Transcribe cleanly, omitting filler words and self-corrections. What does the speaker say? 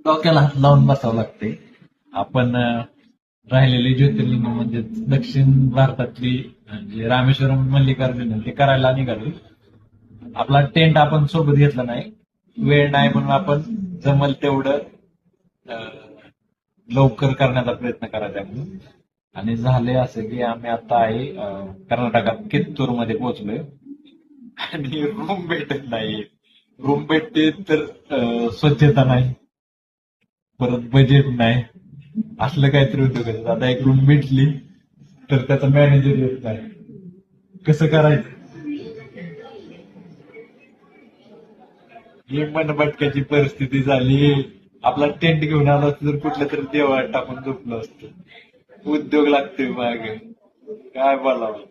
डोक्याला हात लावून बसावं लागते. आपण राहिलेली ज्योतिर्लिंग म्हणजे दक्षिण भारतातली म्हणजे रामेश्वरम मल्लिकार्जुन आहे, ते करायला निघालो. आपला टेंट आपण सोबत घेतला नाही, वेळ नाही म्हणून आपण जमल तेवढं लवकर करण्याचा प्रयत्न करायचा म्हणून. आणि झाले असं की आम्ही आता आहे कर्नाटकात कित्तूर मध्ये पोहोचलोय. आणि रूम भेटत नाही. रूम भेटते तर स्वच्छता नाही, परत बजेट नाही, असलं काहीतरी उद्योग आहे. आता एक रूम भेटली तर त्याचा मॅनेजर येत नाही. कसं करायचं ही मनभटक्याची परिस्थिती झाली. आपला टेंट घेऊन आलो असतो तर कुठल्या तरी देवळात टाकून झोपलो असतो. उद्योग लागतोय मागे, काय बोलावं.